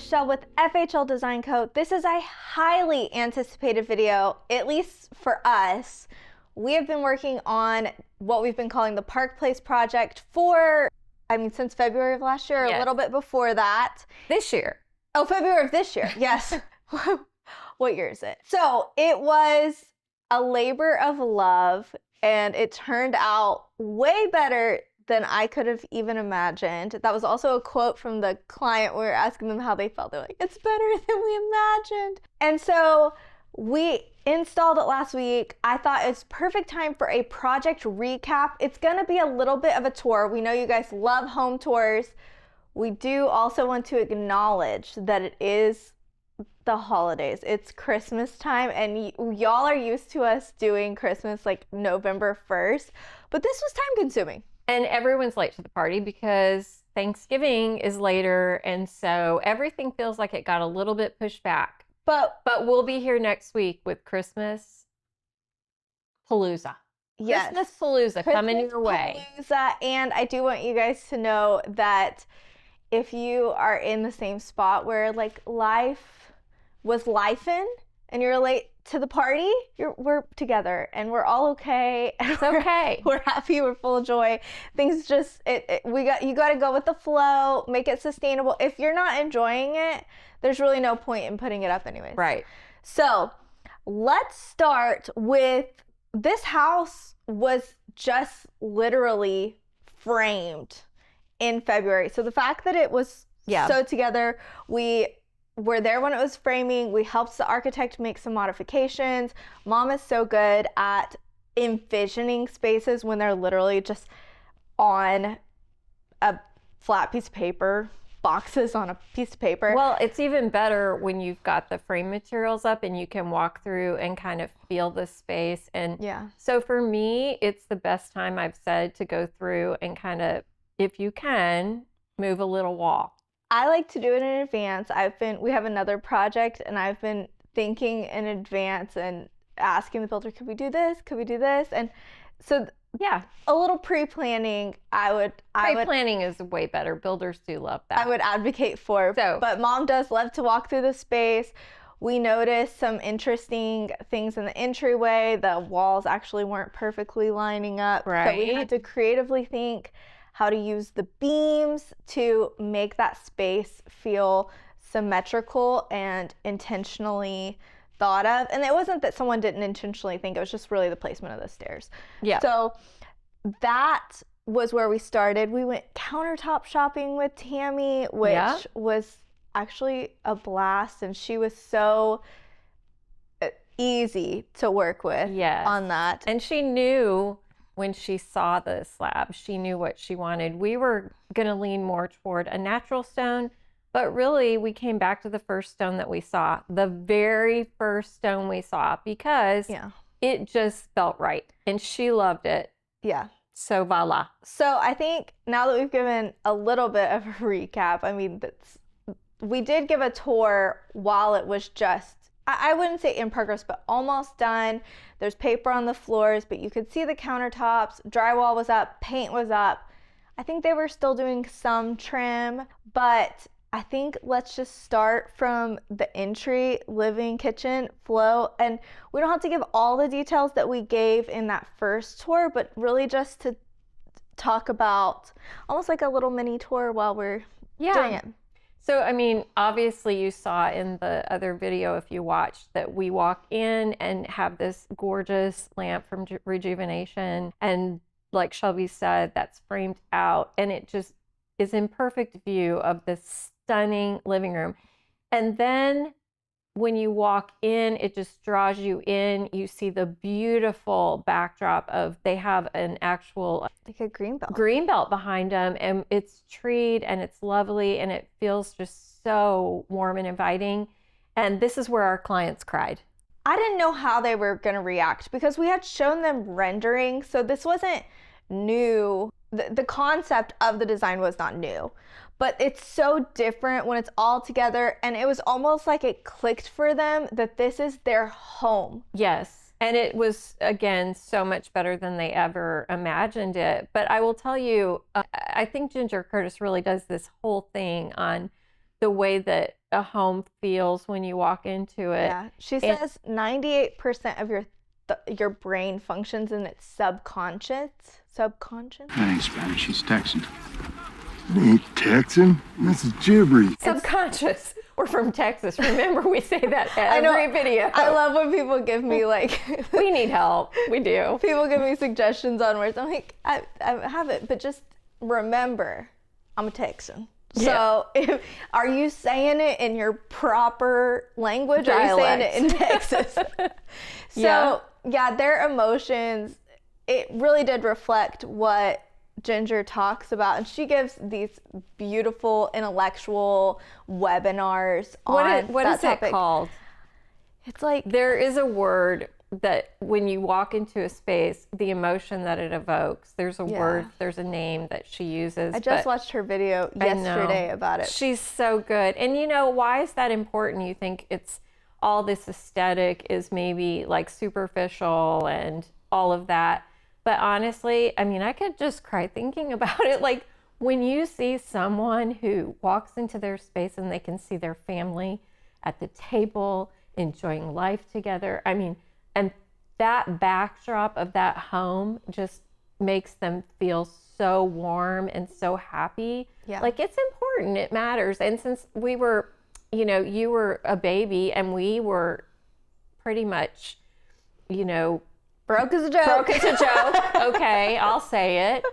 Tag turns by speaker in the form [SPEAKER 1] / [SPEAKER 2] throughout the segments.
[SPEAKER 1] Michelle with FHL Design Co. This is a highly anticipated video, at least for us. We have been working on what we've been calling the Park Place project since February of last year, or a little bit before that.
[SPEAKER 2] This year.
[SPEAKER 1] Oh, February of this year, yes. What year is it? So it was a labor of love, and it turned out way better than I could have even imagined. That was also a quote from the client. We were asking them how they felt. They're like, it's better than we imagined. And so we installed it last week. I thought it's perfect time for a project recap. It's gonna be a little bit of a tour. We know you guys love home tours. We do also want to acknowledge that it is the holidays. It's Christmas time, and y'all are used to us doing Christmas like November 1st, but this was time consuming.
[SPEAKER 2] And everyone's late to the party because Thanksgiving is later, and so everything feels like it got a little bit pushed back. But we'll be here next week with Christmas Palooza.
[SPEAKER 1] Yes.
[SPEAKER 2] Christmas Palooza coming your way.
[SPEAKER 1] And I do want you guys to know that if you are in the same spot where like life was lifing and you're late to the party, we're together and we're all okay.
[SPEAKER 2] It's okay.
[SPEAKER 1] We're happy. We're full of joy. Things just you got to go with the flow, make it sustainable. If you're not enjoying it, there's really no point in putting it up anyways.
[SPEAKER 2] Right.
[SPEAKER 1] So let's start with this house was just literally framed in February. So the fact that it was sewed together, we were there when it was framing. We helped the architect make some modifications. Mom is so good at envisioning spaces when they're literally just on a flat piece of paper, boxes on a piece of paper.
[SPEAKER 2] Well, it's even better when you've got the frame materials up and you can walk through and kind of feel the space. And so for me, it's the best time I've said to go through and kind of, if you can, move a little wall.
[SPEAKER 1] I like to do it in advance. We have another project, and I've been thinking in advance and asking the builder, could we do this? Could we do this? And so a little pre-planning,
[SPEAKER 2] Pre-planning is way better. Builders do love that.
[SPEAKER 1] I would advocate for. But Mom does love to walk through the space. We noticed some interesting things in the entryway. The walls actually weren't perfectly lining up.
[SPEAKER 2] Right.
[SPEAKER 1] So we had to creatively think how to use the beams to make that space feel symmetrical and intentionally thought of. And it wasn't that someone didn't intentionally think, it was just really the placement of the stairs.
[SPEAKER 2] Yeah.
[SPEAKER 1] So that was where we started. We went countertop shopping with Tammy, which was actually a blast. And she was so easy to work with on that.
[SPEAKER 2] And she knew when she saw the slab, she knew what she wanted. We were going to lean more toward a natural stone, but really we came back to the first stone that we saw, the very first stone we saw, because it just felt right. And she loved it.
[SPEAKER 1] Yeah.
[SPEAKER 2] So voila.
[SPEAKER 1] So I think now that we've given a little bit of a recap, we did give a tour while it was just, I wouldn't say in progress, but almost done. There's paper on the floors, but you could see the countertops. Drywall was up, paint was up. I think they were still doing some trim, but I think let's just start from the entry, living, kitchen, flow. And we don't have to give all the details that we gave in that first tour, but really just to talk about almost like a little mini tour while we're doing it.
[SPEAKER 2] So, obviously you saw in the other video, if you watched, that we walk in and have this gorgeous lamp from Rejuvenation. And like Shelby said, that's framed out and it just is in perfect view of this stunning living room. And then when you walk in, it just draws you in. You see the beautiful backdrop they have an actual
[SPEAKER 1] like a
[SPEAKER 2] green belt behind them, and it's treed and it's lovely and it feels just so warm and inviting. And this is where our clients cried.
[SPEAKER 1] I didn't know how they were going to react because we had shown them rendering. So this wasn't new. The concept of the design was not new, but it's so different when it's all together. And it was almost like it clicked for them that this is their home.
[SPEAKER 2] Yes. And it was, again, so much better than they ever imagined it. But I will tell you, I think Ginger Curtis really does this whole thing on the way that a home feels when you walk into it.
[SPEAKER 1] Yeah. She says 98% of your brain functions in its subconscious. Subconscious?
[SPEAKER 3] That ain't Spanish, she's Texan. It ain't Texan. This is gibberish.
[SPEAKER 2] Subconscious. We're from Texas. Remember, we say that every video.
[SPEAKER 1] I love when people give me like
[SPEAKER 2] we need help. We do.
[SPEAKER 1] People give me suggestions on words. I'm like, I have it, but just remember, I'm a Texan. So are you saying it in your proper language, or are you saying it in Texas? So yeah, their emotions, it really did reflect what Ginger talks about, and she gives these beautiful intellectual webinars on
[SPEAKER 2] what
[SPEAKER 1] that
[SPEAKER 2] is
[SPEAKER 1] topic.
[SPEAKER 2] It called?
[SPEAKER 1] It's like,
[SPEAKER 2] there is a word that when you walk into a space, the emotion that it evokes, there's a word, there's a name that she uses.
[SPEAKER 1] I just watched her video yesterday about it.
[SPEAKER 2] She's so good. And you know, why is that important? You think it's all this aesthetic is maybe like superficial and all of that. But honestly, I mean, I could just cry thinking about it. Like when you see someone who walks into their space and they can see their family at the table, enjoying life together. I mean, and that backdrop of that home just makes them feel so warm and so happy. Yeah. Like it's important, it matters. And since we were, you know, you were a baby and we were pretty much, you know,
[SPEAKER 1] broke as a joke.
[SPEAKER 2] Broke as a joke. Okay, I'll say it.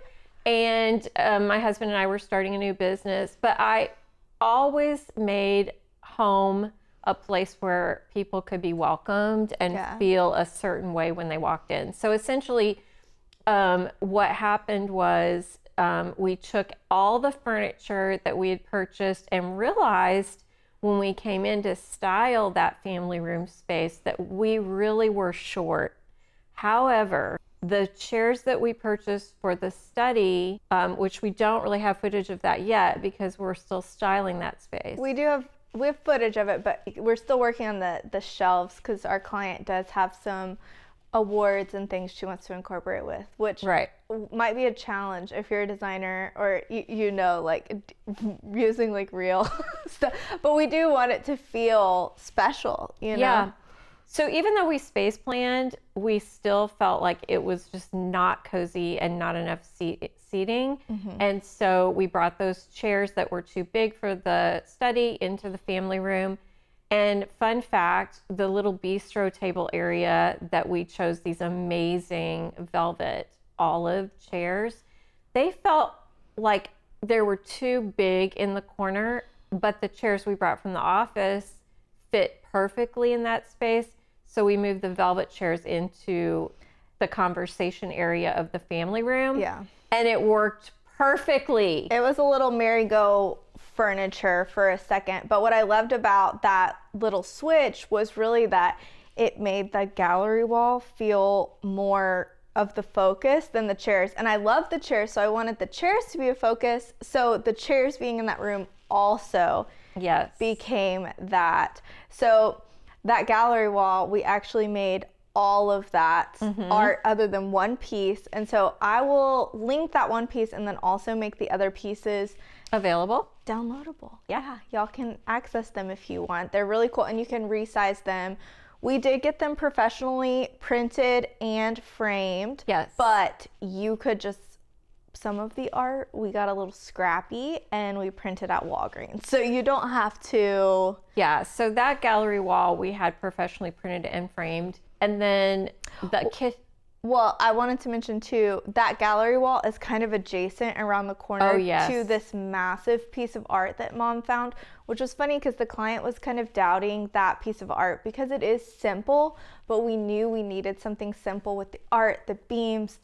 [SPEAKER 2] And my husband and I were starting a new business, but I always made home a place where people could be welcomed and feel a certain way when they walked in. So essentially, what happened was we took all the furniture that we had purchased and realized when we came in to style that family room space that we really were short. However, the chairs that we purchased for the study, which we don't really have footage of that yet because we're still styling that space.
[SPEAKER 1] We have footage of it, but we're still working on the shelves because our client does have some awards and things she wants to incorporate with, which might be a challenge if you're a designer or you know, like using like real stuff. But we do want it to feel special, you know?
[SPEAKER 2] Yeah. So even though we space planned, we still felt like it was just not cozy and not enough seating. Mm-hmm. And so we brought those chairs that were too big for the study into the family room. And fun fact, the little bistro table area that we chose, these amazing velvet olive chairs, they felt like they were too big in the corner, but the chairs we brought from the office fit perfectly in that space. So we moved the velvet chairs into the conversation area of the family room. Yeah. And it worked perfectly.
[SPEAKER 1] It was a little merry-go furniture for a second. But what I loved about that little switch was really that it made the gallery wall feel more of the focus than the chairs. And I love the chairs, so I wanted the chairs to be a focus. So the chairs being in that room also became that. So that gallery wall, we actually made all of that art other than one piece. And so I will link that one piece and then also make the other pieces
[SPEAKER 2] available.
[SPEAKER 1] Downloadable. Yeah, y'all can access them if you want. They're really cool and you can resize them. We did get them professionally printed and framed. Yes. But you could just, some of the art, we got a little scrappy and we printed at Walgreens. So you don't have to.
[SPEAKER 2] Yeah, so that gallery wall we had professionally printed and framed. And then the kit.
[SPEAKER 1] Well, I wanted to mention too, that gallery wall is kind of adjacent around the corner to this massive piece of art that Mom found, which was funny because the client was kind of doubting that piece of art because it is simple, but we knew we needed something simple with the art, the beams,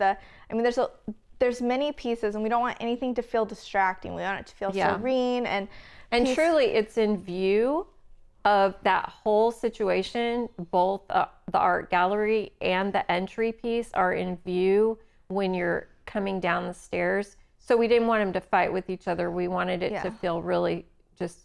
[SPEAKER 1] there's many pieces and we don't want anything to feel distracting. We want it to feel serene and
[SPEAKER 2] truly it's in view of that whole situation. Both the art gallery and the entry piece are in view when you're coming down the stairs. So we didn't want them to fight with each other. We wanted it to feel really just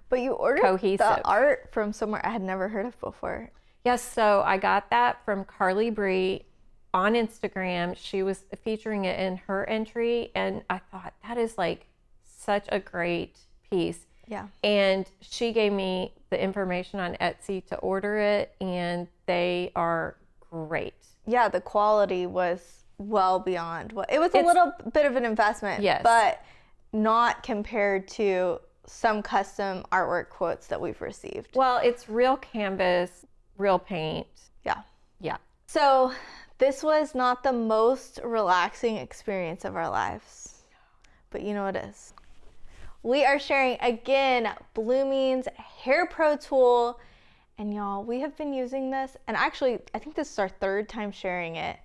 [SPEAKER 1] But you ordered
[SPEAKER 2] cohesive.
[SPEAKER 1] The art from somewhere I had never heard of before.
[SPEAKER 2] Yes, so I got that from Carly Bree on Instagram. She was featuring it in her entry and I thought that is like such a great piece.
[SPEAKER 1] Yeah.
[SPEAKER 2] And she gave me the information on Etsy to order it, and they are great.
[SPEAKER 1] Yeah, the quality was well beyond what it was. A little bit of an investment,
[SPEAKER 2] yes,
[SPEAKER 1] but not compared to some custom artwork quotes that we've received.
[SPEAKER 2] Well, it's real canvas, real paint.
[SPEAKER 1] Yeah.
[SPEAKER 2] Yeah.
[SPEAKER 1] So this was not the most relaxing experience of our lives, but you know what it is. We are sharing again Blooming's Hair Pro tool, and y'all, we have been using this, and actually I think this is our third time sharing it.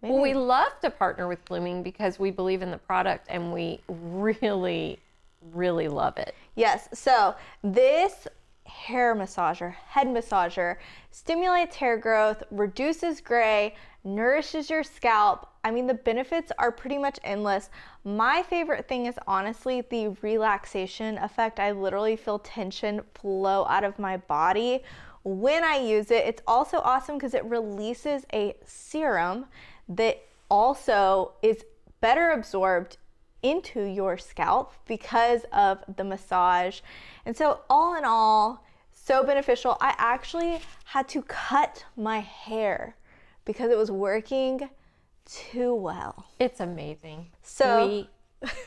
[SPEAKER 2] Well, we love to partner with Blooming because we believe in the product and we really, really love it.
[SPEAKER 1] Yes, so this hair massager, head massager, stimulates hair growth, reduces gray, nourishes your scalp. I mean, the benefits are pretty much endless. My favorite thing is honestly the relaxation effect. I literally feel tension flow out of my body when I use it. It's also awesome because it releases a serum that also is better absorbed into your scalp because of the massage. And so all in all, so beneficial. I actually had to cut my hair because it was working too well.
[SPEAKER 2] It's amazing.
[SPEAKER 1] So
[SPEAKER 2] we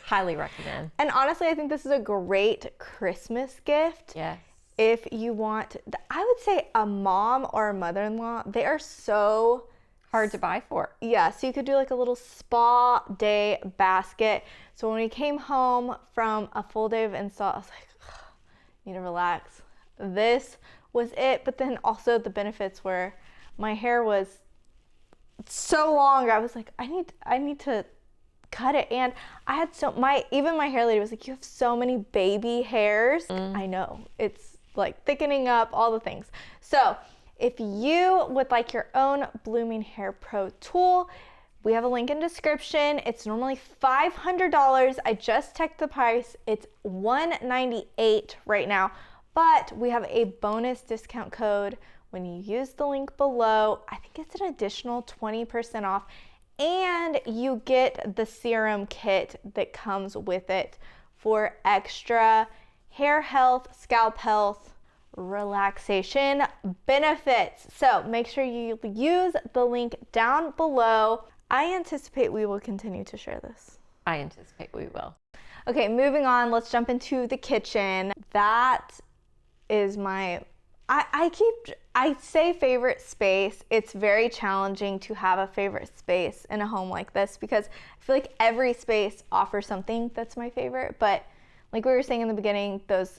[SPEAKER 2] highly recommend.
[SPEAKER 1] And honestly, I think this is a great Christmas gift.
[SPEAKER 2] Yes.
[SPEAKER 1] If you want, I would say a mom or a mother-in-law, they are so
[SPEAKER 2] hard to buy for.
[SPEAKER 1] Yeah, so you could do like a little spa day basket. So when we came home from a full day of install, I was like, need to relax. This was it. But then also the benefits were my hair was so long. I was like, I need to cut it. And I had even my hair lady was like, you have so many baby hairs. I know, it's like thickening up, all the things. So if you would like your own Blooming Hair Pro tool, we have a link in description. It's normally $500. I just checked the price. It's $198 right now, but we have a bonus discount code when you use the link below. I think it's an additional 20% off, and you get the serum kit that comes with it for extra hair health, scalp health, relaxation benefits. So make sure you use the link down below. I anticipate we will continue to share this.
[SPEAKER 2] I anticipate we will.
[SPEAKER 1] Okay, moving on, let's jump into the kitchen. That is my, I say favorite space. It's very challenging to have a favorite space in a home like this because I feel like every space offers something that's my favorite. But like we were saying in the beginning, those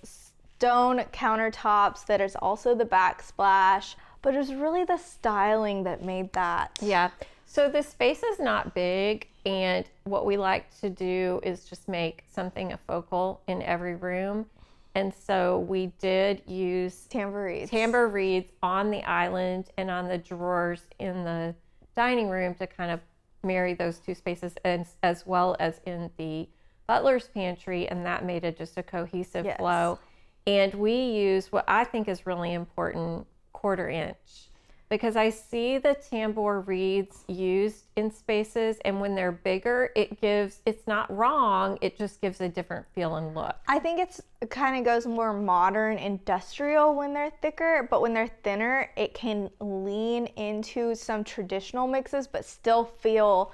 [SPEAKER 1] stone countertops, that is also the backsplash, but it was really the styling that made that.
[SPEAKER 2] Yeah. So the space is not big, and what we like to do is just make something a focal in every room. And so we did use tambour reeds on the island and on the drawers in the dining room to kind of marry those two spaces, and as well as in the butler's pantry, and that made it just a cohesive flow. And we use what I think is really important, 1/4 inch, because I see the tambour reeds used in spaces, and when they're bigger, it's not wrong, it just gives a different feel and look.
[SPEAKER 1] I think it kind of goes more modern, industrial when they're thicker, but when they're thinner, it can lean into some traditional mixes, but still feel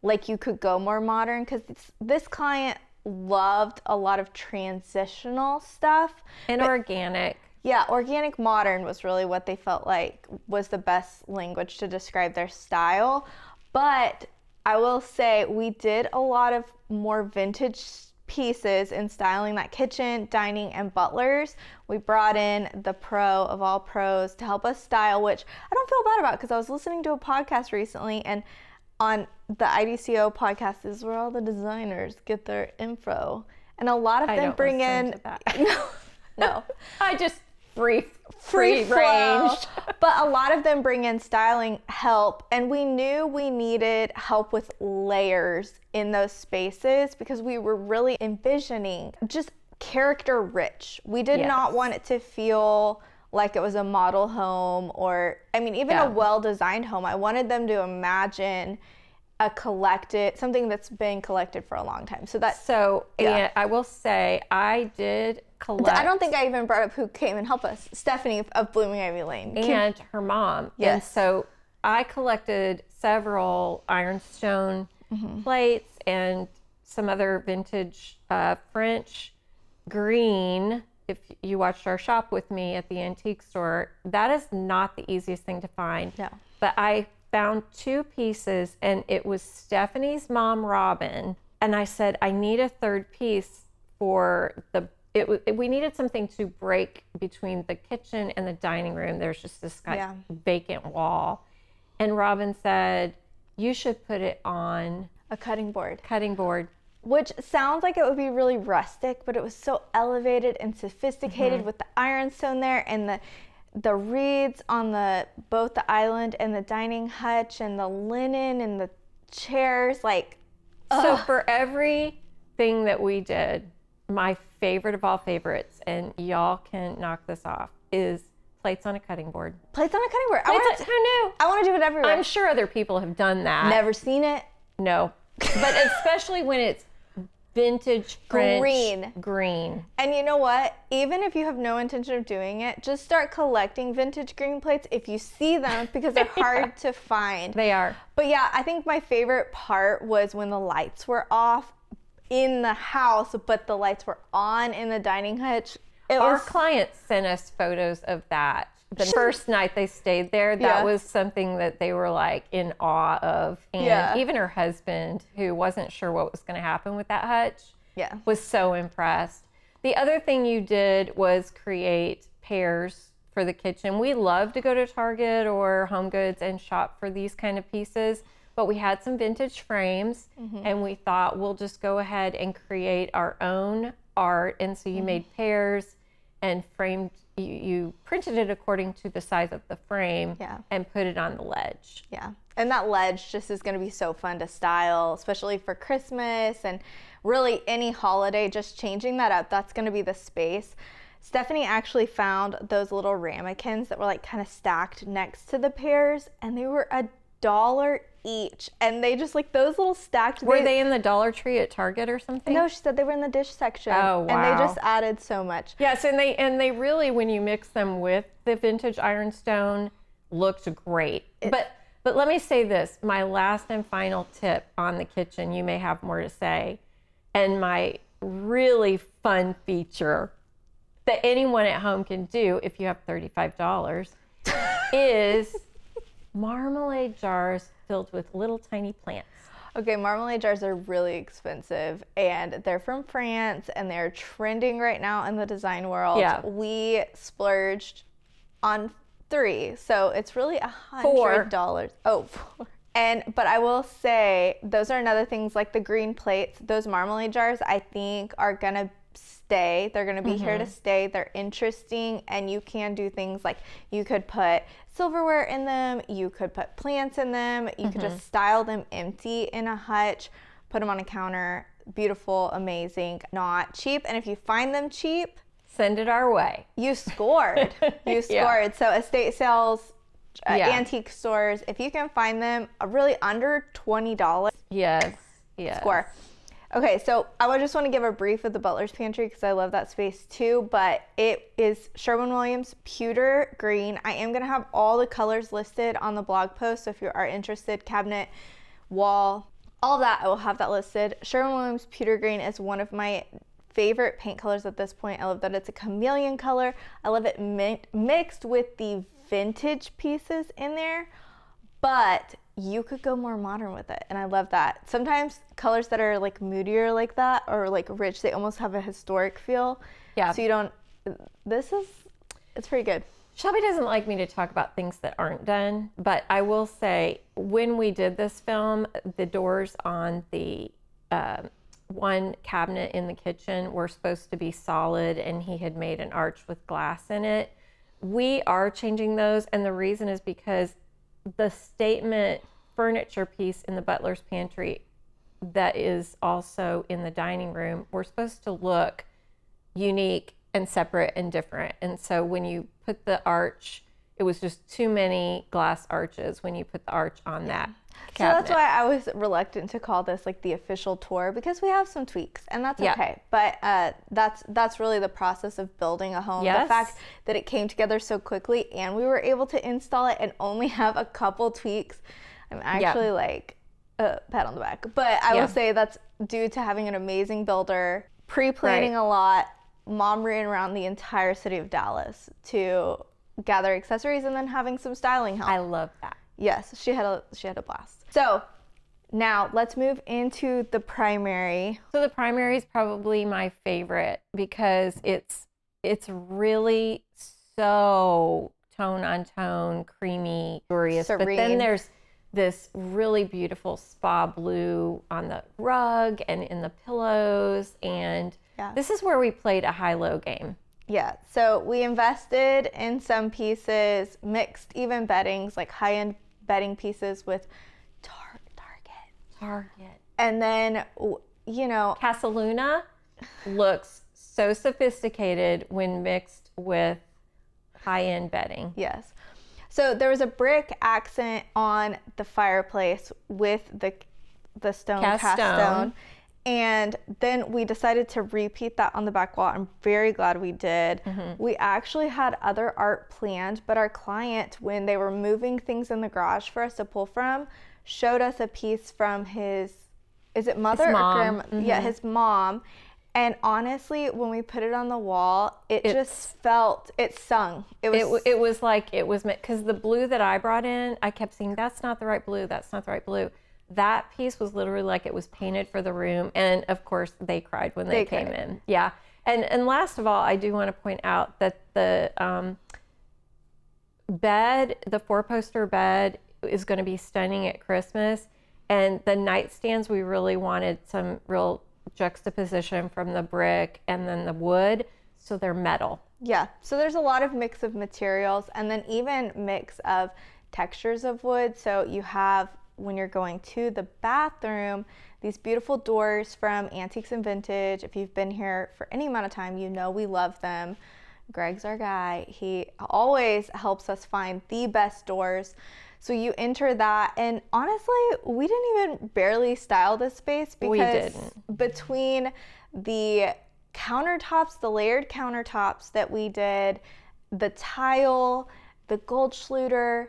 [SPEAKER 1] like you could go more modern, because this client loved a lot of transitional stuff.
[SPEAKER 2] And organic.
[SPEAKER 1] Yeah, organic modern was really what they felt like was the best language to describe their style. But I will say we did a lot of more vintage pieces in styling that kitchen, dining, and butlers. We brought in the pro of all pros to help us style, which I don't feel bad about because I was listening to a podcast recently, and on the IDCO podcast is where all the designers get their info. And a lot of them bring in no.
[SPEAKER 2] I just free
[SPEAKER 1] flow.
[SPEAKER 2] range.
[SPEAKER 1] But a lot of them bring in styling help, and we knew we needed help with layers in those spaces because we were really envisioning just character rich. We did not want it to feel like it was a model home, or I mean even a well-designed home. I wanted them to imagine something that's been collected for a long time. So that's,
[SPEAKER 2] So,
[SPEAKER 1] Yeah.
[SPEAKER 2] and I will say, I did collect.
[SPEAKER 1] I don't think I even brought up who came and helped us. Stephanie of Blooming Ivy Lane.
[SPEAKER 2] And her mom. And
[SPEAKER 1] Yes.
[SPEAKER 2] so I collected several ironstone plates and some other vintage French green. If you watched our shop with me at the antique store, that is not the easiest thing to find.
[SPEAKER 1] No.
[SPEAKER 2] But I found 2 pieces, and it was Stephanie's mom, Robin. And I said, I need a third piece for we needed something to break between the kitchen and the dining room. There's just this kind of vacant wall. And Robin said, you should put it on
[SPEAKER 1] A cutting board.
[SPEAKER 2] Which
[SPEAKER 1] sounds like it would be really rustic, but it was so elevated and sophisticated with the ironstone there and the reeds on both the island and the dining hutch and the linen and the chairs. Like,
[SPEAKER 2] So for everything that we did, my favorite of all favorites, and y'all can knock this off, is plates on a cutting board.
[SPEAKER 1] Plates on a cutting board.
[SPEAKER 2] Who knew?
[SPEAKER 1] I want to do it everywhere.
[SPEAKER 2] I'm sure other people have done that.
[SPEAKER 1] Never seen it.
[SPEAKER 2] No. But especially when it's vintage French green.
[SPEAKER 1] And you know what? Even if you have no intention of doing it, just start collecting vintage green plates if you see them, because they're hard to find.
[SPEAKER 2] They are.
[SPEAKER 1] But yeah, I think my favorite part was when the lights were off in the house, but the lights were on in the dining hutch.
[SPEAKER 2] Our clients sent us photos of that. The first night they stayed there, that was something that they were like in awe of. And even her husband, who wasn't sure what was going to happen with that hutch, was so impressed. The other thing you did was create pairs for the kitchen. We love to go to Target or Home Goods and shop for these kind of pieces, but we had some vintage frames and we thought we'll just go ahead and create our own art. And so you made pairs and framed, you printed it according to the size of the frame and put it on the ledge.
[SPEAKER 1] Yeah. And that ledge just is going to be so fun to style, especially for Christmas and really any holiday. Just changing that up, that's going to be the space. Stephanie actually found those little ramekins that were like kind of stacked next to the pairs, and they were $1 each, and they just like those little stacked.
[SPEAKER 2] Were they in the Dollar Tree at Target or something?
[SPEAKER 1] No, she said they were in the dish section.
[SPEAKER 2] Oh, wow.
[SPEAKER 1] And they just added so much.
[SPEAKER 2] Yes, and they really, when you mix them with the vintage ironstone, looked great. But let me say this, my last and final tip on the kitchen, you may have more to say, and my really fun feature that anyone at home can do if you have $35 is marmalade jars filled with little tiny plants.
[SPEAKER 1] Okay, marmalade jars are really expensive, and they're from France, and they're trending right now in the design world.
[SPEAKER 2] Yeah.
[SPEAKER 1] We splurged on 3, so it's really $100. Oh, 4. But I will say, those are another things like the green plates. Those marmalade jars, I think, are gonna stay. They're gonna be here to stay. They're interesting, and you can do things like you could put silverware in them, you could put plants in them, you could just style them empty in a hutch, put them on a counter. Beautiful, amazing, not cheap. And if you find them cheap,
[SPEAKER 2] send it our way.
[SPEAKER 1] You scored. You scored. So estate sales, antique stores, if you can find them really under $20.
[SPEAKER 2] Yes.
[SPEAKER 1] Score. Okay, so I just want to give a brief of the Butler's Pantry because I love that space too, but it is Sherwin-Williams pewter green. I am going to have all the colors listed on the blog post, so if you are interested, cabinet, wall, all of that, I will have that listed. Sherwin-Williams pewter green is one of my favorite paint colors at this point. I love that it's a chameleon color. I love it mixed with the vintage pieces in there, but you could go more modern with it, and I love that. Sometimes colors that are like moodier like that or like rich, they almost have a historic feel. Yeah. So you don't, it's pretty good.
[SPEAKER 2] Shelby doesn't like me to talk about things that aren't done, but I will say when we did this film, the doors on the one cabinet in the kitchen were supposed to be solid, and he had made an arch with glass in it. We are changing those, and the reason is because the statement furniture piece in the Butler's Pantry that is also in the dining room, we're supposed to look unique and separate and different. And so when you put the arch, it was just too many glass arches when you put the arch on that
[SPEAKER 1] So that's why I was reluctant to call this like the official tour, because we have some tweaks, and that's okay. But that's really the process of building a home.
[SPEAKER 2] Yes.
[SPEAKER 1] The fact that it came together so quickly and we were able to install it and only have a couple tweaks. I'm actually like pat on the back. But I will say that's due to having an amazing builder, pre-planning a lot. Mom ran around the entire city of Dallas to gather accessories and then having some styling help.
[SPEAKER 2] I love that.
[SPEAKER 1] Yes, she had a blast. So now let's move into the primary.
[SPEAKER 2] So the primary is probably my favorite because it's really so tone on tone, creamy, glorious.
[SPEAKER 1] Serene.
[SPEAKER 2] But then there's this really beautiful spa blue on the rug and in the pillows. And this is where we played a high-low game.
[SPEAKER 1] Yeah, so we invested in some pieces, mixed even beddings, like high-end bedding pieces with Target. And then, you know,
[SPEAKER 2] Casaluna looks so sophisticated when mixed with high-end bedding.
[SPEAKER 1] Yes. So there was a brick accent on the fireplace with the stone cast stone. And then we decided to repeat that on the back wall. I'm very glad we did. Mm-hmm. We actually had other art planned, but our client, when they were moving things in the garage for us to pull from, showed us a piece from his mother or grandma? Mm-hmm. Yeah, his mom. And honestly, when we put it on the wall, it sung. It
[SPEAKER 2] was like it was meant, because the blue that I brought in, I kept saying, that's not the right blue. That's not the right blue. That piece was literally like it was painted for the room. And of course they cried when they came in. Yeah. And last of all, I do want to point out that the bed, the 4-poster bed, is going to be stunning at Christmas. And the nightstands, we really wanted some real juxtaposition from the brick and then the wood. So they're metal.
[SPEAKER 1] Yeah. So there's a lot of mix of materials and then even mix of textures of wood. So you have, when you're going to the bathroom, these beautiful doors from Antiques and Vintage. If you've been here for any amount of time, you know we love them. Greg's our guy. He always helps us find the best doors. So you enter that, and honestly, we didn't even barely style this space because between the countertops, the layered countertops that we did, the tile, the Goldschluter,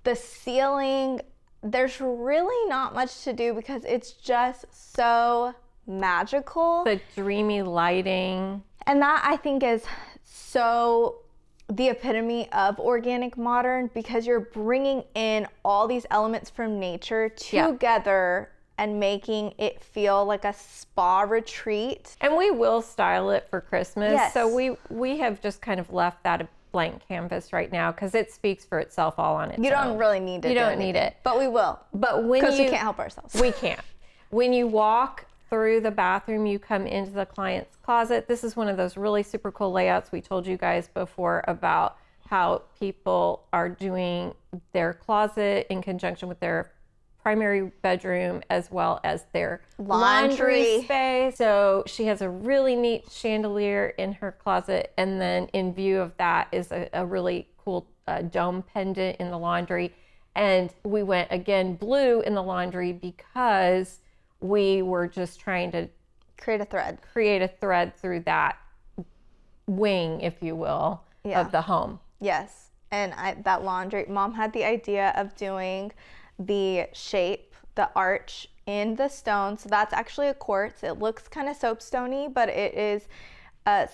[SPEAKER 1] the ceiling, there's really not much to do because it's just so magical.
[SPEAKER 2] The dreamy lighting.
[SPEAKER 1] And that I think is so the epitome of organic modern, because you're bringing in all these elements from nature together and making it feel like a spa retreat.
[SPEAKER 2] And we will style it for Christmas.
[SPEAKER 1] Yes.
[SPEAKER 2] So we have just kind of left that a blank canvas right now because it speaks for itself all on its own.
[SPEAKER 1] You don't really need to.
[SPEAKER 2] You don't need it.
[SPEAKER 1] But we will.
[SPEAKER 2] But when
[SPEAKER 1] because we can't help ourselves.
[SPEAKER 2] We can't. When you walk through the bathroom, you come into the client's closet. This is one of those really super cool layouts we told you guys before about how people are doing their closet in conjunction with their primary bedroom as well as their laundry space. So she has a really neat chandelier in her closet, and then in view of that is a really cool dome pendant in the laundry. And we went again blue in the laundry because we were just trying to create a thread through that wing, if you will, of the home.
[SPEAKER 1] Yes. And that laundry, Mom had the idea of doing the shape, the arch in the stone. So that's actually a quartz. It looks kind of soapstone-y, but it is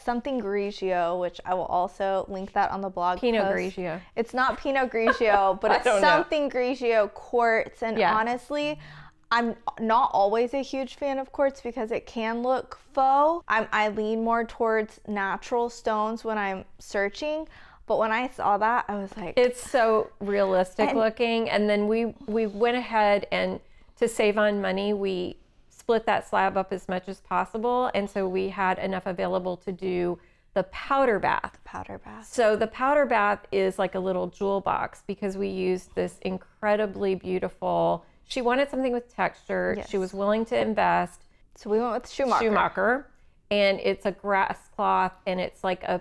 [SPEAKER 1] something Grigio, which I will also link that on the blog
[SPEAKER 2] Pinot
[SPEAKER 1] post.
[SPEAKER 2] Grigio.
[SPEAKER 1] It's not Pinot Grigio, but it's something Grigio quartz. And honestly, I'm not always a huge fan of quartz because it can look faux. I lean more towards natural stones when I'm searching. But when I saw that, I was like...
[SPEAKER 2] It's so realistic looking. And then we went ahead and to save on money, we split that slab up as much as possible. And so we had enough available to do the powder bath. So the powder bath is like a little jewel box because we used this incredibly beautiful... She wanted something with texture. Yes. She was willing to invest.
[SPEAKER 1] So we went with Schumacher.
[SPEAKER 2] And it's a grass cloth and it's like a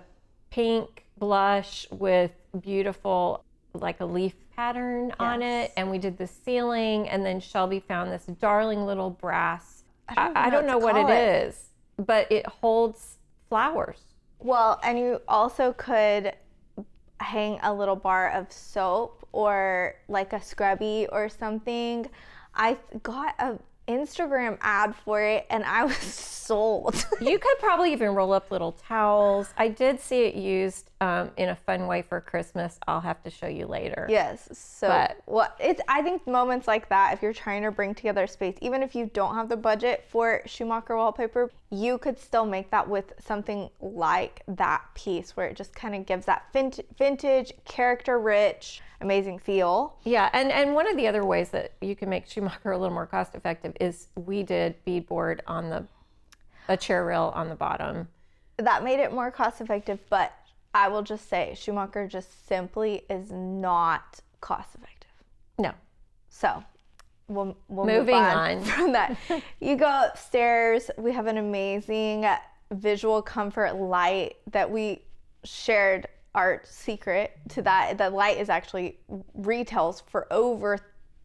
[SPEAKER 2] pink blush with beautiful like a leaf pattern on
[SPEAKER 1] Yes.
[SPEAKER 2] it, and we did the ceiling, and then Shelby found this darling little brass. I don't know what
[SPEAKER 1] call
[SPEAKER 2] it is, but it holds flowers.
[SPEAKER 1] Well, and you also could hang a little bar of soap or like a scrubby or something. I got a Instagram ad for it and I was sold.
[SPEAKER 2] You could probably even roll up little towels. I did see it used in a fun way for Christmas. I'll have to show you later.
[SPEAKER 1] Yes. So
[SPEAKER 2] But-
[SPEAKER 1] I think moments like that, if you're trying to bring together space, even if you don't have the budget for Schumacher wallpaper, you could still make that with something like that piece where it just kind of gives that vintage, character rich, amazing feel.
[SPEAKER 2] Yeah, and one of the other ways that you can make Schumacher a little more cost effective is we did beadboard on a chair rail on the bottom.
[SPEAKER 1] That made it more cost effective, but I will just say Schumacher just simply is not cost effective.
[SPEAKER 2] No.
[SPEAKER 1] So we'll
[SPEAKER 2] Moving
[SPEAKER 1] move
[SPEAKER 2] on.
[SPEAKER 1] from that. You go upstairs. We have an amazing visual comfort light that we shared our secret to that. The light is actually retails for over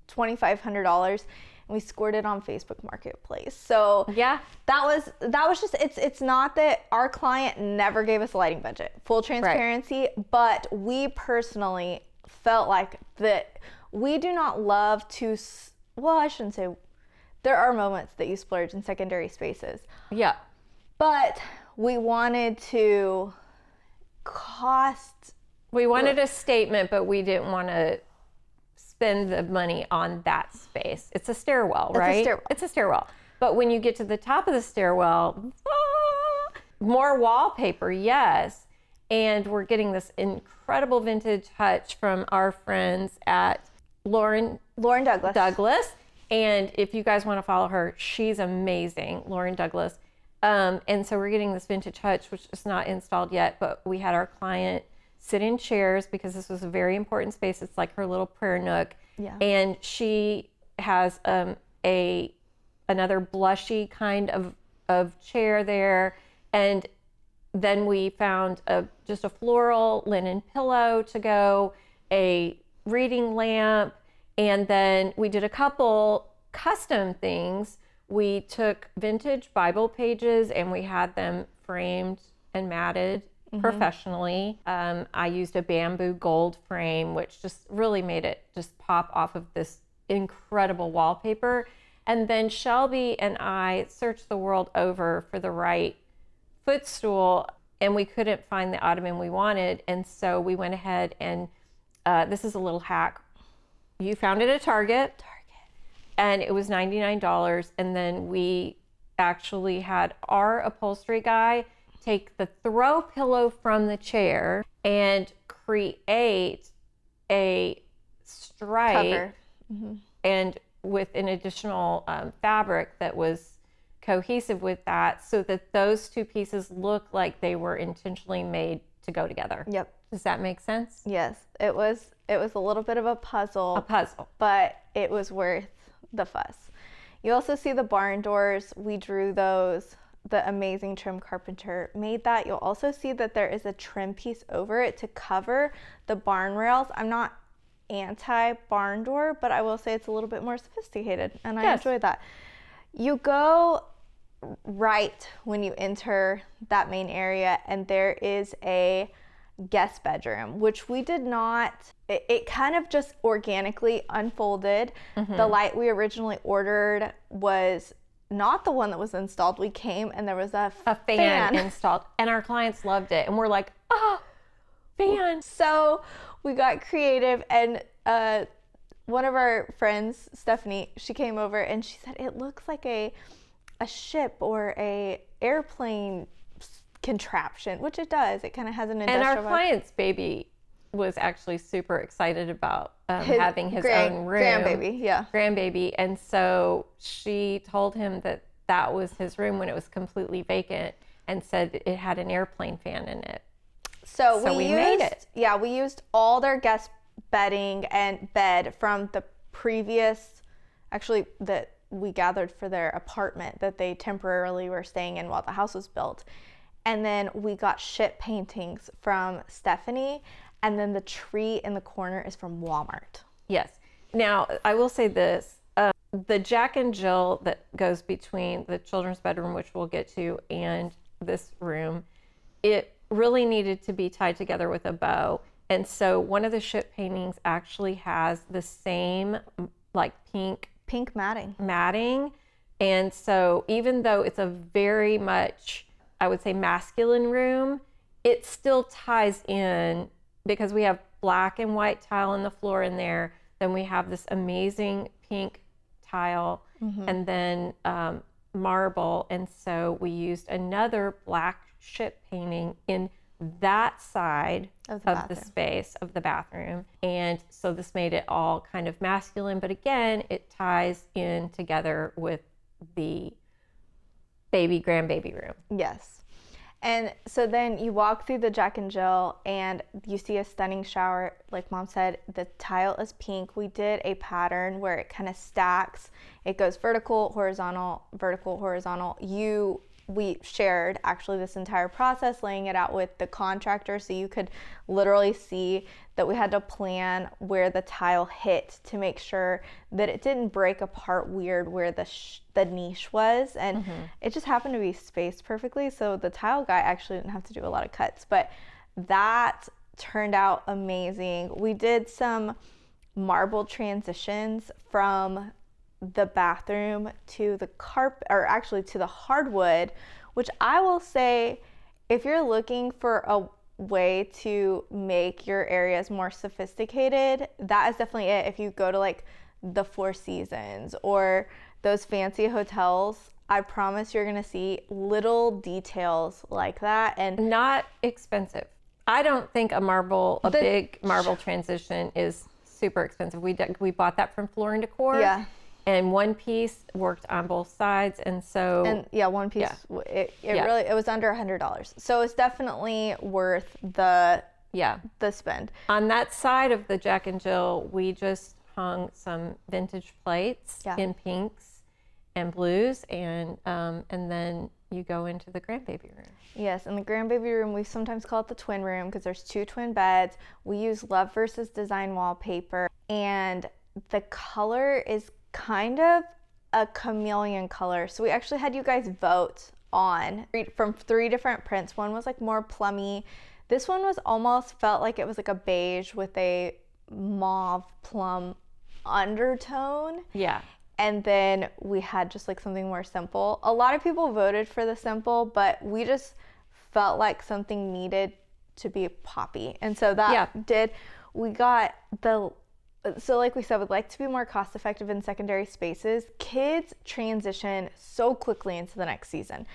[SPEAKER 1] $2,500. And we scored it on Facebook Marketplace. So
[SPEAKER 2] Yeah.
[SPEAKER 1] that was just it's not that our client never gave us a lighting budget, full transparency, but we personally felt like that we do not love to, well, I shouldn't say, there are moments that you splurge in secondary spaces,
[SPEAKER 2] Yeah.
[SPEAKER 1] but we wanted to
[SPEAKER 2] We wanted a statement, but we didn't want to spend the money on that space. It's a stairwell, right?
[SPEAKER 1] stairwell.
[SPEAKER 2] It's a stairwell. But when you get to the top of the stairwell, more wallpaper, yes. And we're getting this incredible vintage hutch from our friends at Lauren Douglas. And if you guys want to follow her, she's amazing, Lauren Douglas. And so we're getting this vintage hutch, which is not installed yet, but we had our client sit in chairs because this was a very important space. It's like her little prayer nook.
[SPEAKER 1] Yeah.
[SPEAKER 2] And she has another blushy kind of chair there. And then we found just a floral linen pillow to go, a reading lamp, and then we did a couple custom things. We took vintage Bible pages and we had them framed and matted professionally. I used a bamboo gold frame, which just really made it just pop off of this incredible wallpaper. And then Shelby and I searched the world over for the right footstool, and we couldn't find the ottoman we wanted. And so we went ahead and this is a little hack. You found it at Target. And it was $99. And then we actually had our upholstery guy take the throw pillow from the chair and create a stripe
[SPEAKER 1] Cover.
[SPEAKER 2] and with an additional fabric that was cohesive with that, so that those two pieces look like they were intentionally made to go together.
[SPEAKER 1] Yep.
[SPEAKER 2] Does that make sense?
[SPEAKER 1] Yes. It was a little bit of a puzzle, but it was worth the fuss. You also see the barn doors. We drew those. The amazing trim carpenter made that. You'll also see that there is a trim piece over it to cover the barn rails. I'm not anti barn door, but I will say it's a little bit more sophisticated, and I enjoy that. You go right when you enter that main area, and there is a guest bedroom, which we did not, it kind of just organically unfolded. The light we originally ordered was not the one that was installed. We came and there was a fan
[SPEAKER 2] installed, and our clients loved it, and we're like, oh, fan.
[SPEAKER 1] So we got creative, and one of our friends, Stephanie, she came over and she said it looks like a ship or a airplane contraption, which it does. It kind of has an industrial
[SPEAKER 2] And our
[SPEAKER 1] vibe.
[SPEAKER 2] client's baby was actually super excited about having his own room.
[SPEAKER 1] Grandbaby, yeah.
[SPEAKER 2] Grandbaby. And so she told him that that was his room when it was completely vacant, and said it had an airplane fan in it.
[SPEAKER 1] So
[SPEAKER 2] we made it.
[SPEAKER 1] Yeah, we used all their guest bedding and bed from the previous, actually, that we gathered for their apartment that they temporarily were staying in while the house was built. And then we got ship paintings from Stephanie, And then the tree in the corner is from Walmart.
[SPEAKER 2] Yes. Now, I will say this. The Jack and Jill that goes between the children's bedroom, which we'll get to, and this room, it really needed to be tied together with a bow. And so one of the ship paintings actually has the same like pink matting. And so even though it's a very much, I would say, masculine room, it still ties in because we have black and white tile on the floor in there. Then we have this amazing pink tile and then marble. And so we used another black ship painting in that side of the space of the bathroom. And so this made it all kind of masculine, but again, it ties in together with the grandbaby room.
[SPEAKER 1] Yes. And so then you walk through the Jack and Jill and you see a stunning shower. Like Mom said, the tile is pink. We did a pattern where it kind of stacks. It goes vertical, horizontal, vertical, horizontal. We shared actually this entire process, laying it out with the contractor, so you could literally see that we had to plan where the tile hit to make sure that it didn't break apart weird where the niche was, and it just happened to be spaced perfectly, so the tile guy actually didn't have to do a lot of cuts, but that turned out amazing. We did some marble transitions from the bathroom to the carpet, or actually to the hardwood, which I will say, if you're looking for a way to make your areas more sophisticated, that is definitely it. If you go to like the Four Seasons or those fancy hotels, I promise you're gonna see little details like that, and
[SPEAKER 2] not expensive. I don't think big marble transition is super expensive. We bought that from Floor and Decor.
[SPEAKER 1] Yeah.
[SPEAKER 2] And one piece worked on both sides, and so
[SPEAKER 1] one piece, it was under $100. So it's definitely worth the spend.
[SPEAKER 2] On that side of the Jack and Jill, we just hung some vintage plates in pinks and blues, and then you go into the grandbaby room.
[SPEAKER 1] Yes, in the grandbaby room, we sometimes call it the twin room because there's 2 twin beds. We use Love versus Design wallpaper, and the color is kind of a chameleon color. So we actually had you guys vote from 3 different prints. One was like more plummy. This one was almost felt like it was like a beige with a mauve plum undertone.
[SPEAKER 2] Yeah.
[SPEAKER 1] And then we had just like something more simple. A lot of people voted for the simple, but we just felt like something needed to be poppy. And so we got so like we said, we'd like to be more cost effective in secondary spaces. Kids transition so quickly into the next season.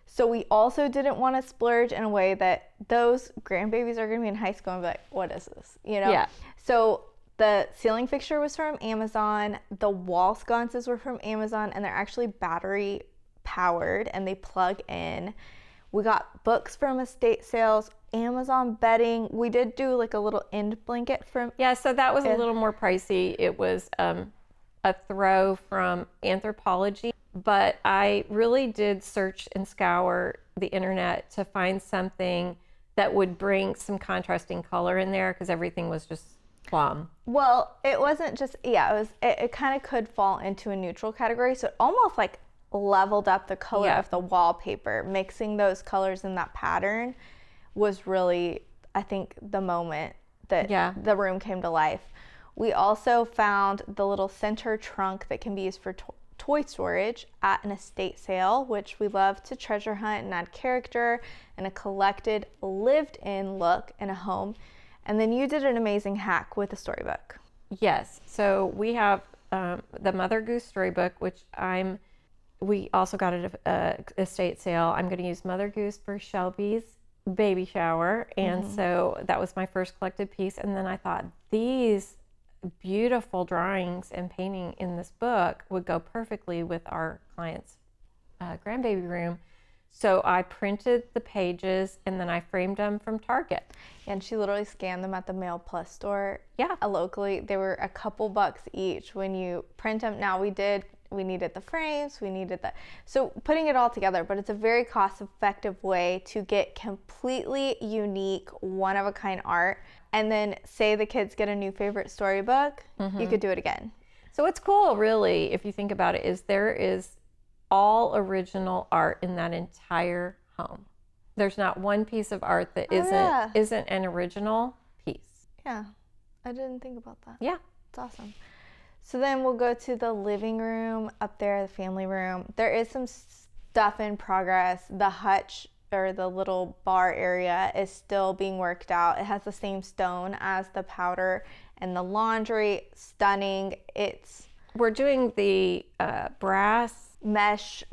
[SPEAKER 1] So we also didn't want to splurge in a way that those grandbabies are going to be in high school and be like, what is this? You know?
[SPEAKER 2] Yeah.
[SPEAKER 1] So the ceiling fixture was from Amazon. The wall sconces were from Amazon, and they're actually battery powered and they plug in. We got books from estate sales, Amazon bedding. We did do like a little end blanket from...
[SPEAKER 2] Yeah, so that was a little more pricey. It was a throw from Anthropology, but I really did search and scour the internet to find something that would bring some contrasting color in there because everything was just plum.
[SPEAKER 1] Well, it wasn't just, it kind of could fall into a neutral category. So it almost like leveled up the color of the wallpaper. Mixing those colors in that pattern was really, I think, the moment that the room came to life. We also found the little center trunk that can be used for toy storage at an estate sale, which we love to treasure hunt and add character and a collected lived-in look in a home. And then you did an amazing hack with a storybook.
[SPEAKER 2] Yes. So we have the Mother Goose storybook, which we also got at an estate sale. I'm going to use Mother Goose for Shelby's baby shower. And so that was my first collected piece. And then I thought these beautiful drawings and painting in this book would go perfectly with our client's grandbaby room. So I printed the pages and then I framed them from Target.
[SPEAKER 1] And she literally scanned them at the Mail Plus store.
[SPEAKER 2] Yeah.
[SPEAKER 1] Locally. They were a couple bucks each when you print them. Now we needed the frames, so putting it all together, but it's a very cost effective way to get completely unique, one of a kind art and then say the kids get a new favorite storybook, you could do it again.
[SPEAKER 2] So what's cool, really, if you think about it, is there is all original art in that entire home. There's not one piece of art that isn't an original piece.
[SPEAKER 1] Yeah, I didn't think about that.
[SPEAKER 2] Yeah.
[SPEAKER 1] It's awesome. So then we'll go to the living room up there, the family room. There is some stuff in progress. The hutch, or the little bar area, is still being worked out. It has the same stone as the powder, and the laundry, stunning.
[SPEAKER 2] We're doing the brass
[SPEAKER 1] mesh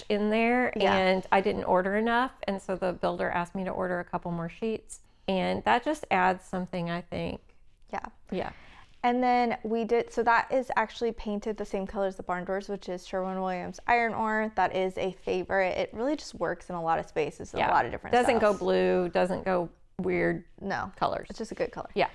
[SPEAKER 2] in there,
[SPEAKER 1] Yeah.
[SPEAKER 2] and I didn't order enough, and so the builder asked me to order a couple more sheets, and that just adds something, I think. Yeah.
[SPEAKER 1] And then we did, so that is actually painted the same color as the barn doors, which is Sherwin-Williams iron ore. That is a favorite. It really just works in a lot of spaces, in a lot of different
[SPEAKER 2] Doesn't
[SPEAKER 1] styles.
[SPEAKER 2] go blue, doesn't go weird
[SPEAKER 1] No
[SPEAKER 2] colors.
[SPEAKER 1] It's just a good color.
[SPEAKER 2] Yeah.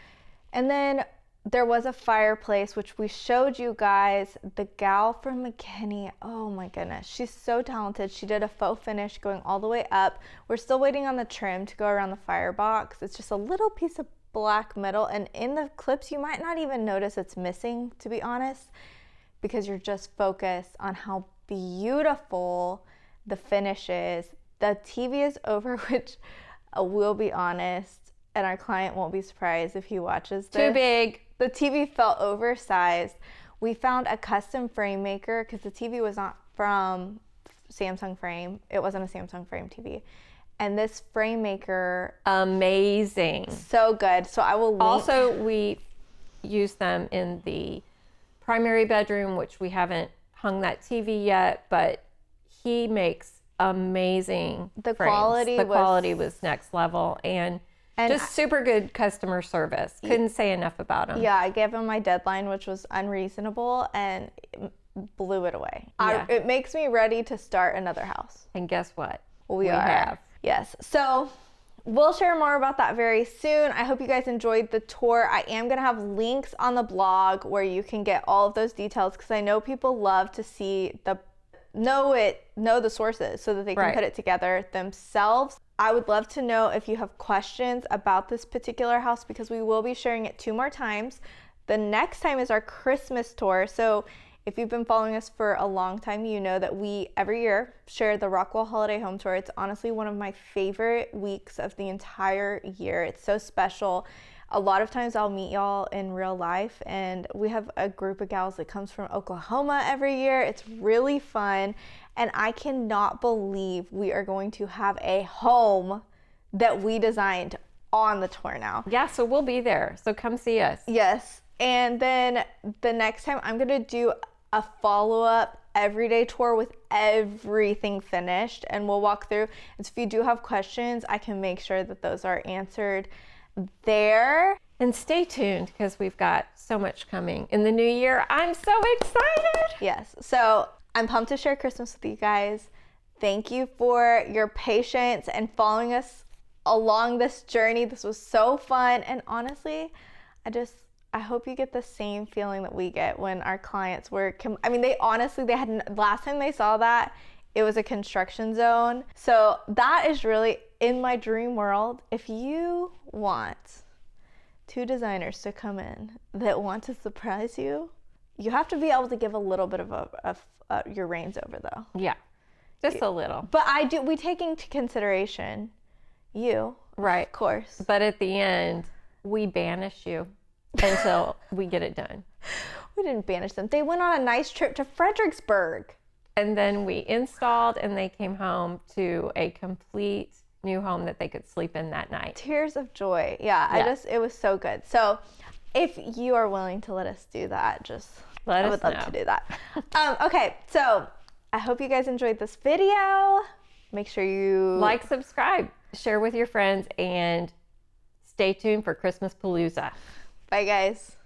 [SPEAKER 1] And then there was a fireplace, which we showed you guys. The gal from McKinney, oh my goodness, she's so talented. She did a faux finish going all the way up. We're still waiting on the trim to go around the firebox. It's just a little piece of black metal, and in the clips you might not even notice it's missing, to be honest, because you're just focused on how beautiful the finish is. The TV is over, which we'll be honest, and our client won't be surprised if he watches this.
[SPEAKER 2] Too big.
[SPEAKER 1] The TV felt oversized. We found a custom frame maker because the TV was not from Samsung Frame. It wasn't a Samsung Frame TV. And this frame maker,
[SPEAKER 2] Amazing.
[SPEAKER 1] so good. So I will link.
[SPEAKER 2] Also, we use them in the primary bedroom, which we haven't hung that TV yet, but he makes amazing
[SPEAKER 1] The
[SPEAKER 2] frames.
[SPEAKER 1] quality
[SPEAKER 2] The
[SPEAKER 1] was-
[SPEAKER 2] quality was next level, and just super good customer service. Couldn't say enough about him.
[SPEAKER 1] Yeah, I gave him my deadline, which was unreasonable, and blew it away.
[SPEAKER 2] Yeah.
[SPEAKER 1] It makes me ready to start another house.
[SPEAKER 2] And guess what?
[SPEAKER 1] We are.
[SPEAKER 2] have.
[SPEAKER 1] Yes. So we'll share more about that very soon. I hope you guys enjoyed the tour. I am going to have links on the blog where you can get all of those details, because I know people love to see know the sources so that they can
[SPEAKER 2] Right.
[SPEAKER 1] put it together themselves. I would love to know if you have questions about this particular house, because we will be sharing it 2 more times. The next time is our Christmas tour. So if you've been following us for a long time, you know that we every year share the Rockwell Holiday Home Tour. It's honestly one of my favorite weeks of the entire year. It's so special. A lot of times I'll meet y'all in real life, and we have a group of gals that comes from Oklahoma every year. It's really fun, and I cannot believe we are going to have a home that we designed on the tour now.
[SPEAKER 2] Yeah, so we'll be there. So come see us.
[SPEAKER 1] Yes. And then the next time I'm going to do a follow-up everyday tour with everything finished, and we'll walk through. And so if you do have questions, I can make sure that those are answered there.
[SPEAKER 2] And stay tuned, because we've got so much coming in the new year. I'm so excited.
[SPEAKER 1] Yes. So I'm pumped to share Christmas with you guys. Thank you for your patience and following us along this journey. This was so fun. And honestly, I hope you get the same feeling that we get when our clients were, they had, last time they saw that, it was a construction zone. So that is really in my dream world. If you want 2 designers to come in that want to surprise you, you have to be able to give a little bit of your reins over, though.
[SPEAKER 2] Yeah, just a little.
[SPEAKER 1] But we take into consideration you,
[SPEAKER 2] Right.
[SPEAKER 1] of course.
[SPEAKER 2] But at the end, we banish you until we get it done.
[SPEAKER 1] We didn't banish them. They went on a nice trip to Fredericksburg.
[SPEAKER 2] And then we installed, and they came home to a complete new home that they could sleep in that night.
[SPEAKER 1] Tears of joy. Yeah. It was so good. So if you are willing to let us do that,
[SPEAKER 2] Let
[SPEAKER 1] I
[SPEAKER 2] us
[SPEAKER 1] would love
[SPEAKER 2] know.
[SPEAKER 1] to do that. Okay, so I hope you guys enjoyed this video. Make sure you
[SPEAKER 2] Like, subscribe, share with your friends, and stay tuned for Christmas Palooza.
[SPEAKER 1] Bye, guys.